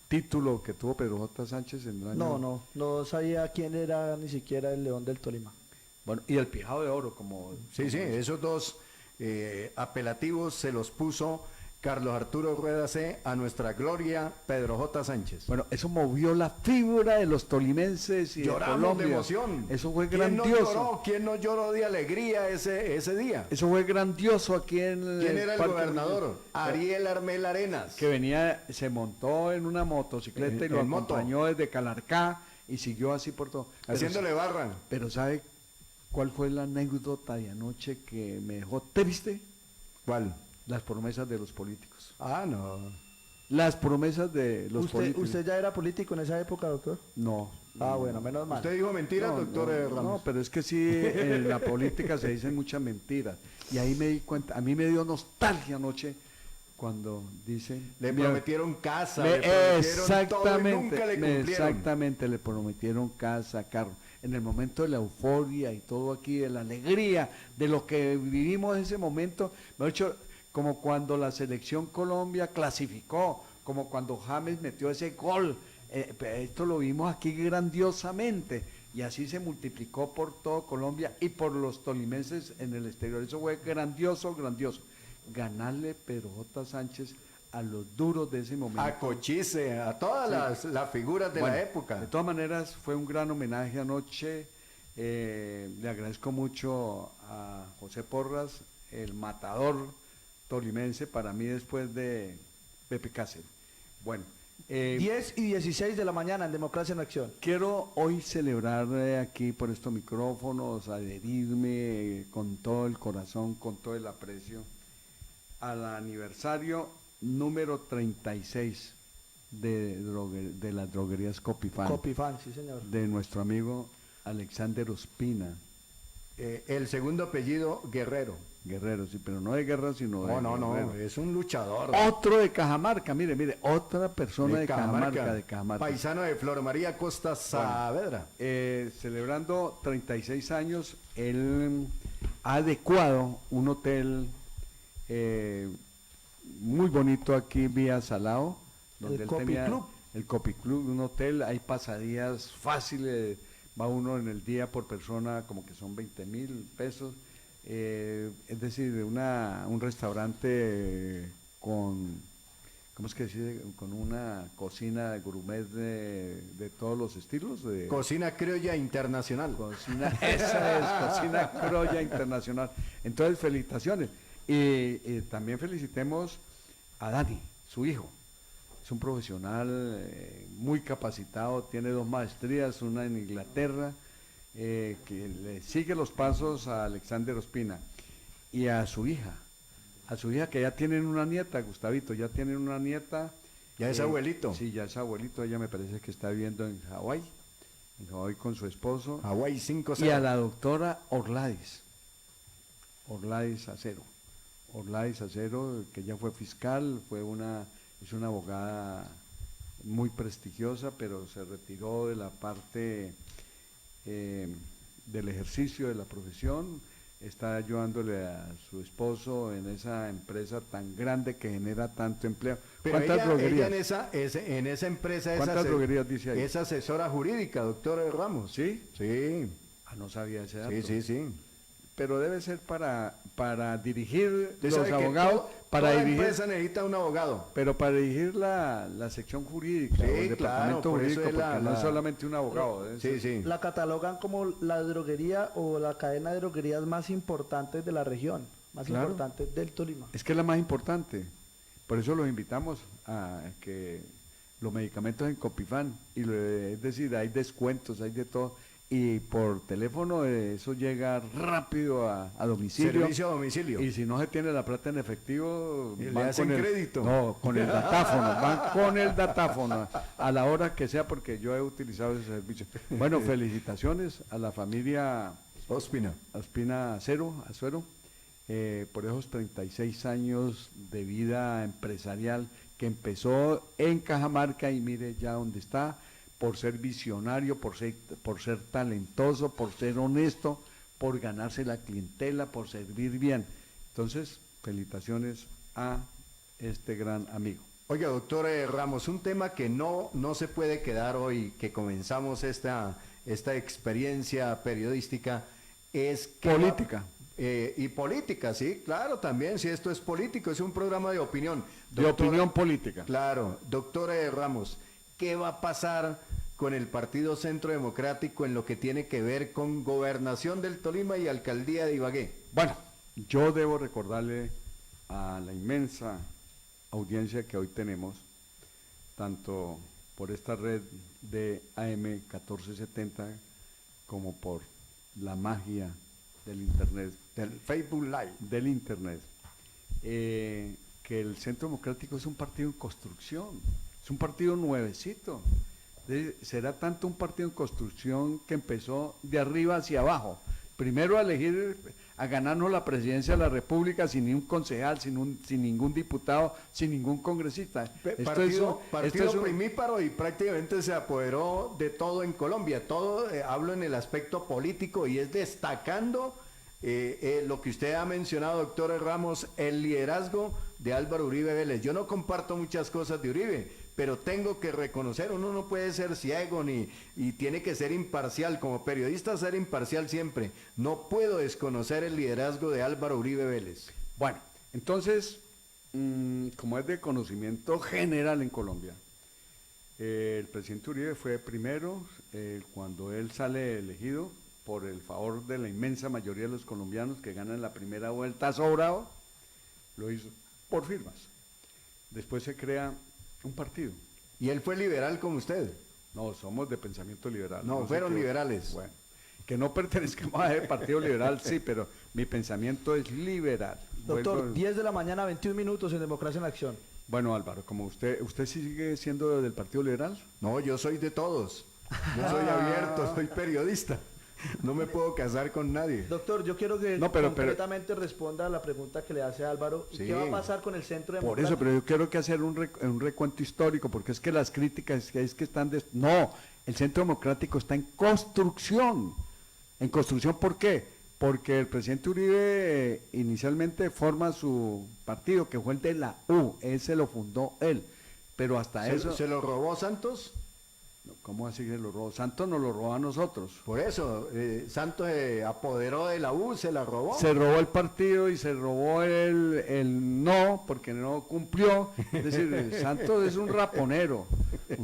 título que tuvo Pedro J. Sánchez en el año. No sabía quién era ni siquiera el León del Tolima. Bueno, y el Pijao de Oro, como. Sí, esos dos apelativos se los puso Carlos Arturo Rueda C. a nuestra gloria Pedro J. Sánchez. Bueno, eso movió la fibra de los tolimenses y Lloramos de Colombia. de emoción. Eso fue ¿Quién no grandioso. lloró? ¿Quién no lloró de alegría ese día? Eso fue grandioso aquí en ¿Quién era el Parque gobernador? Rodríguez. Ariel Armel Arenas. Que venía, se montó en una motocicleta y lo En moto. acompañó desde Calarcá y siguió así por todo. Haciéndole barra. Pero ¿sabe cuál fue la anécdota de anoche que me dejó triste? ¿Cuál? Las promesas de los políticos. Ah, no. Las promesas de los políticos. ¿Usted ya era político en esa época, doctor? No. Ah, bueno, menos mal. ¿Usted dijo mentiras, No, doctor no, Ramos? no, pero es que sí, en la política se dicen muchas mentiras. Y ahí me di cuenta, a mí me dio nostalgia anoche cuando dicen... Le Mira, prometieron casa, le prometieron todo y nunca le cumplieron. Exactamente, le prometieron casa, carro. En el momento de la euforia y todo aquí, de la alegría, de lo que vivimos en ese momento, me ha hecho como cuando la selección Colombia clasificó, como cuando James metió ese gol. Esto lo vimos aquí grandiosamente y así se multiplicó por todo Colombia y por los tolimenses en el exterior. Eso fue grandioso, grandioso. Ganarle Pedro J. Sánchez a los duros de ese momento. A Cochise, a todas las figuras de Bueno, la época. De todas maneras, fue un gran homenaje anoche. Le agradezco mucho a José Porras, el matador tolimense, para mí después de Pepe Cáceres. Bueno, 10 y 16 de la mañana en Democracia en Acción. quiero hoy celebrar aquí por estos micrófonos, adherirme con todo el corazón, con todo el aprecio, al aniversario número 36 de las droguerías Copifan, Copifan, sí señor. de nuestro amigo Alexander Ospina, El segundo apellido, Guerrero. Guerrero, sí, pero no de guerra, sino de No, Guerrero. es un luchador. Otro de Cajamarca, mire, otra persona de Cajamarca, Paisano de Flor María Costa Saavedra. Celebrando 36 años, él ha adecuado un hotel muy bonito aquí vía Salao, donde El él Copi tenía Club. el Copi Club, un hotel, hay pasadías fáciles, va uno en el día por persona como que son 20.000 pesos, es decir, un restaurante con, ¿cómo es que se dice? Con una cocina de gourmet de todos los estilos. Cocina criolla internacional. Cocina, esa es, cocina criolla internacional. Entonces, felicitaciones. Y también felicitemos a Dani, su hijo. Es un profesional muy capacitado, tiene 2 maestrías, una en Inglaterra, que le sigue los pasos a Alexander Ospina. Y a su hija que ya tienen una nieta, Gustavito, ya tienen una nieta. Ya es abuelito. Sí, ya es abuelito, ella me parece que está viviendo en Hawái con su esposo. Hawái 5-0. Y a la doctora Orladis Acero, que ya fue fiscal, es una abogada muy prestigiosa, pero se retiró de la parte del ejercicio de la profesión, está ayudándole a su esposo en esa empresa tan grande que genera tanto empleo. Pero ¿Cuántas ella droguerías? en esa empresa ¿Cuántas droguerías dice ahí? es asesora jurídica, doctor Ramos. ¿Sí? Sí, No sabía ese dato. sí. Pero debe ser para dirigir Usted los sabe que abogados, para toda dirigir, empresa necesita un abogado. pero para dirigir la sección jurídica, Sí, o el claro, departamento por eso jurídico, es la- porque no es la- solamente un abogado. debe ser- Sí. La catalogan como la droguería o la cadena de droguerías más importante de la región, más Claro. importante del Tolima. Es que es la más importante. Por eso los invitamos a que los medicamentos en Copifan, es decir, hay descuentos, hay de todo. y por teléfono eso llega rápido a domicilio. Servicio a domicilio. Y si no se tiene la plata en efectivo, Y le van hacen con el crédito. No, con el datáfono, van con el datáfono a la hora que sea, porque yo he utilizado ese servicio. Bueno, felicitaciones a la familia Ospina. Ospina Azuero, por esos 36 años de vida empresarial que empezó en Cajamarca y mire ya dónde está, por ser visionario, por ser talentoso, por ser honesto, por ganarse la clientela, por servir bien. Entonces, felicitaciones a este gran amigo. Oiga, doctor Ramos, un tema que no se puede quedar hoy, que comenzamos esta experiencia periodística, es que Política. Y política, sí, claro, también, si esto es político, es un programa de opinión. De opinión política. Claro, doctor Ramos, ¿qué va a pasar con el Partido Centro Democrático en lo que tiene que ver con gobernación del Tolima y alcaldía de Ibagué? Bueno, yo debo recordarle a la inmensa audiencia que hoy tenemos, tanto por esta red de AM 1470 como por la magia del Internet, Del Facebook Live. del Internet, que el Centro Democrático es un partido en construcción, es un partido nuevecito. Será tanto un partido en construcción que empezó de arriba hacia abajo. Primero a ganarnos la presidencia de la República sin ni un concejal, sin ningún diputado, sin ningún congresista. Partido primíparo y prácticamente se apoderó de todo en Colombia. Todo, hablo en el aspecto político y es destacando lo que usted ha mencionado, doctor Ramos, el liderazgo de Álvaro Uribe Vélez. Yo no comparto muchas cosas de Uribe, pero tengo que reconocer, uno no puede ser ciego y tiene que ser imparcial, como periodista ser imparcial siempre. No puedo desconocer el liderazgo de Álvaro Uribe Vélez. Bueno, entonces, como es de conocimiento general en Colombia, el presidente Uribe fue primero, cuando él sale elegido, por el favor de la inmensa mayoría de los colombianos que ganan la primera vuelta sobrado, lo hizo por firmas. Después se crea un partido. ¿Y él fue liberal como usted? No, somos de pensamiento liberal. No, sé fueron qué- liberales. Bueno, que no pertenezcamos al partido liberal, sí, pero mi pensamiento es liberal. Doctor, Vuelvo- 10 de la mañana, 21 minutos en Democracia en Acción. Bueno, Álvaro, como usted sigue siendo del partido liberal. No, yo soy de todos. Yo soy abierto, soy periodista. No me puedo casar con nadie. Doctor, yo quiero que No, pero- concretamente responda a la pregunta que le hace Álvaro. ¿Y Sí. qué va a pasar con el Centro Por Democrático? eso, pero yo quiero que hacer un recuento histórico, porque es que las críticas es que están... No, el Centro Democrático está en construcción. ¿En construcción por qué? Porque el presidente Uribe inicialmente forma su partido, que fue el de la U, ese lo fundó él, pero hasta eso... ¿Se lo robó Santos? ¿Cómo así que lo robó? Santos nos lo robó a nosotros. Por eso, Santos apoderó de la U, se la robó. Se robó el partido y se robó el no, porque no cumplió. Es decir, Santos es un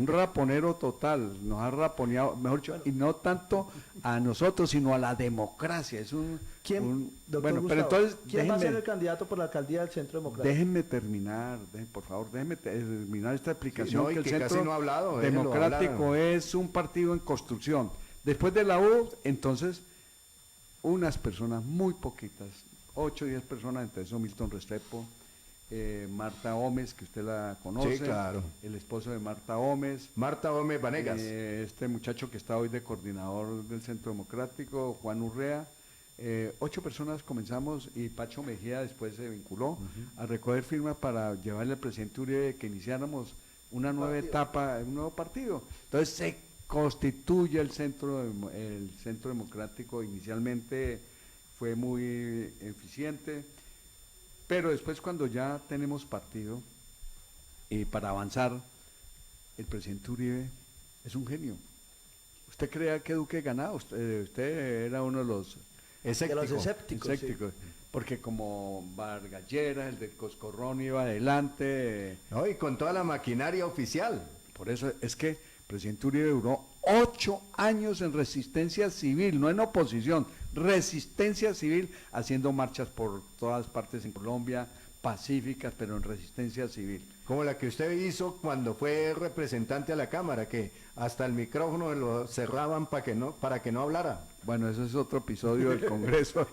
raponero total. Nos ha raponeado, mejor dicho, y no tanto a nosotros, sino a la democracia. Es Doctor bueno, Gustavo, pero entonces ¿quién va a ser déjenme, el candidato por la alcaldía del Centro Democrático? déjenme terminar, por favor, déjenme terminar esta explicación. Sí, no, y que el que Centro casi no ha hablado, déjelo Democrático hablar. es un partido en construcción. Después de la U, entonces, unas personas muy poquitas, 8 o 10 personas, entre eso Milton Restrepo, Marta Gómez, que usted la conoce, Sí, claro. el esposo de Marta Gómez, Marta Gómez Vanegas. este muchacho que está hoy de coordinador del Centro Democrático, Juan Urrea. 8 personas comenzamos y Pacho Mejía después se vinculó a recoger firmas para llevarle al presidente Uribe que iniciáramos una nueva etapa, un nuevo partido. Entonces se constituye el Centro Democrático. Inicialmente fue muy eficiente, pero después cuando ya tenemos partido, para avanzar, el presidente Uribe es un genio. ¿Usted crea que Duque ganaba? Usted era uno de los Escéptico. De los escépticos. escépticos, porque como Vargas Lleras, el de Coscorrón iba adelante, No, y con toda la maquinaria oficial. por eso es que el presidente Uribe duró 8 años en resistencia civil, no en oposición, resistencia civil, haciendo marchas por todas partes en Colombia, pacíficas, pero en resistencia civil. Como la que usted hizo cuando fue representante a la Cámara, que hasta el micrófono lo cerraban para que no hablara. Bueno, eso es otro episodio del Congreso.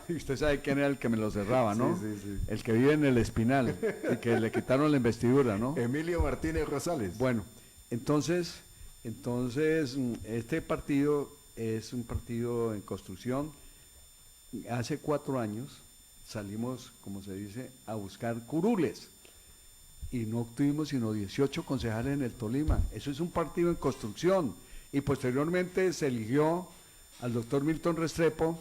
Y usted sabe quién era el que me lo cerraba, ¿no? Sí. El que vive en el Espinal y que le quitaron la investidura, ¿no? Emilio Martínez Rosales. Bueno, entonces este partido es un partido en construcción. Hace 4 años salimos, como se dice, a buscar curules y no obtuvimos sino 18 concejales en el Tolima. Eso es un partido en construcción. Y posteriormente se eligió al doctor Milton Restrepo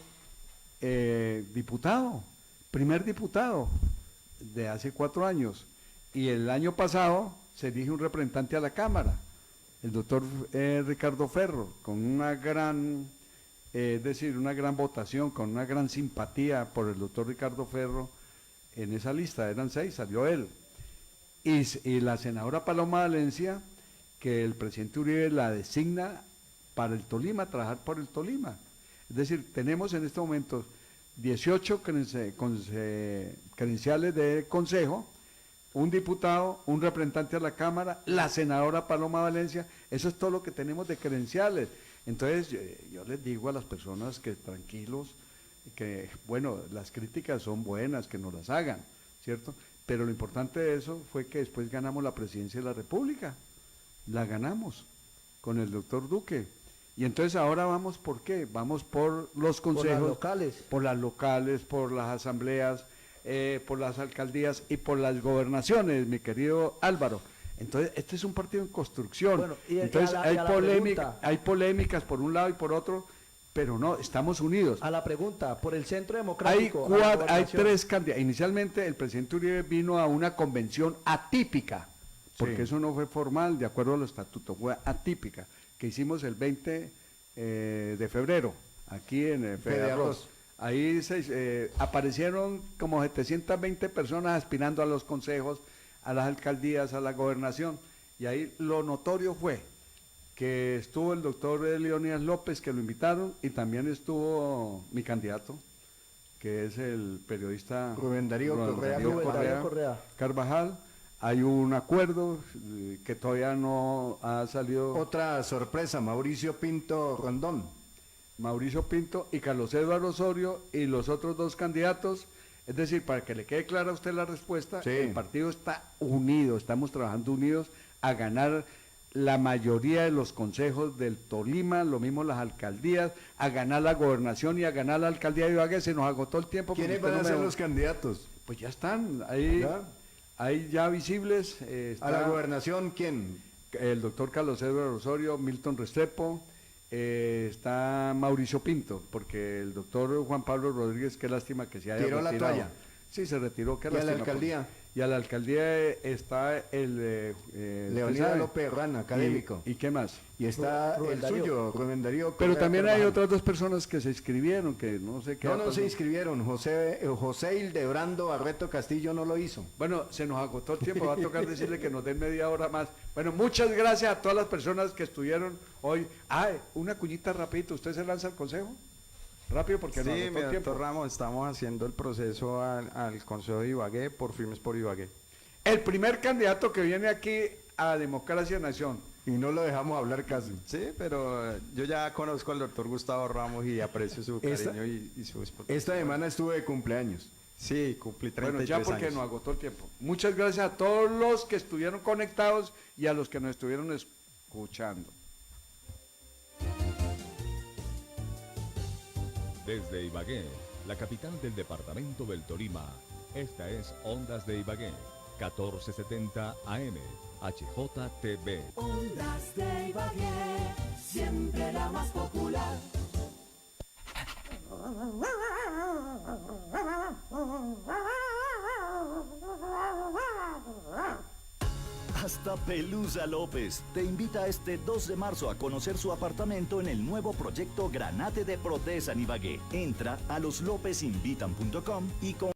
diputado, primer diputado de hace 4 años. Y el año pasado se elige un representante a la Cámara, el doctor Ricardo Ferro, con una gran, una gran votación, con una gran simpatía por el doctor Ricardo Ferro en esa lista. Eran 6, salió él. Y la senadora Paloma Valencia, que el presidente Uribe la designa para el Tolima, trabajar por el Tolima. Es decir, tenemos en este momento 18 credenciales de consejo, un diputado, un representante a la Cámara, la senadora Paloma Valencia. Eso es todo lo que tenemos de credenciales. Entonces, yo les digo a las personas que tranquilos, que bueno, las críticas son buenas, que nos las hagan, ¿cierto? Pero lo importante de eso fue que después ganamos la presidencia de la República. La ganamos con el doctor Duque. Y entonces ahora vamos, ¿por qué? Vamos por los consejos. Por las locales. Por las locales, por las asambleas, por las alcaldías y por las gobernaciones, mi querido Álvaro. Entonces, este es un partido en construcción. Bueno, entonces hay polémicas por un lado y por otro, pero no, estamos unidos. A la pregunta, por el Centro Hay, Democrático. a la hay gobernación. 3 candidatos. Inicialmente el presidente Uribe vino a una convención atípica, porque Sí. eso no fue formal, de acuerdo a los estatutos, fue atípica, que hicimos el 20 de febrero, aquí en el Fede Arroz. Arroz. Ahí aparecieron como 720 personas aspirando a los consejos, a las alcaldías, a la gobernación, y ahí lo notorio fue que estuvo el doctor Leonidas López, que lo invitaron, y también estuvo mi candidato, que es el periodista Rubén Darío Correa. Carvajal. Hay un acuerdo que todavía no ha salido. Otra sorpresa, Mauricio Pinto Rondón. Mauricio Pinto y Carlos Eduardo Osorio y los otros 2 candidatos. Es decir, para que le quede clara a usted la respuesta, Sí. el partido está unido, estamos trabajando unidos a ganar la mayoría de los consejos del Tolima, lo mismo las alcaldías, a ganar la gobernación y a ganar la alcaldía de Ibagué. Se nos agotó el tiempo. porque ¿Quiénes usted van a no me- ser los candidatos? Pues ya están, ahí, ¿Ya? ahí ya visibles. A la gobernación, ¿quién? El doctor Carlos Eduardo Osorio, Milton Restrepo, está Mauricio Pinto, porque el doctor Juan Pablo Rodríguez, qué lástima que se haya Tiró la retirado. toalla. Sí, se retiró, qué ¿Y a la lástima. alcaldía? Y a la alcaldía está el... Leonidas López Rana, académico. ¿Y qué más? Y está Rubén el Darío. suyo, Rubén Darío Pero Correa también hay Carvajal. otras 2 personas que se inscribieron, que no sé qué... No, ha no pasado. se inscribieron. José Hildebrando Barreto Castillo no lo hizo. Bueno, se nos agotó el tiempo, va a tocar decirle que nos den media hora más. Bueno, muchas gracias a todas las personas que estuvieron hoy. Una cuñita rapidito, ¿usted se lanza al consejo? Rápido porque Sí, nos mi agotó el tiempo. doctor Ramos, estamos haciendo el proceso al Consejo de Ibagué por Firmes por Ibagué. El primer candidato que viene aquí a Democracia Nación. Y no lo dejamos hablar casi. Sí, pero yo ya conozco al doctor Gustavo Ramos y aprecio su Esta- cariño y su Esta semana estuve de cumpleaños. Sí, cumplí 33 Bueno, ya porque años. nos agotó el tiempo. Muchas gracias a todos los que estuvieron conectados y a los que nos estuvieron escuchando. Desde Ibagué, la capital del departamento del Tolima, esta es Ondas de Ibagué, 1470 AM, HJTV. Ondas de Ibagué, siempre la más popular. Hasta Pelusa López te invita este 2 de marzo a conocer su apartamento en el nuevo proyecto Granate de Protesa en Ibagué. Entra a loslopezinvitan.com y con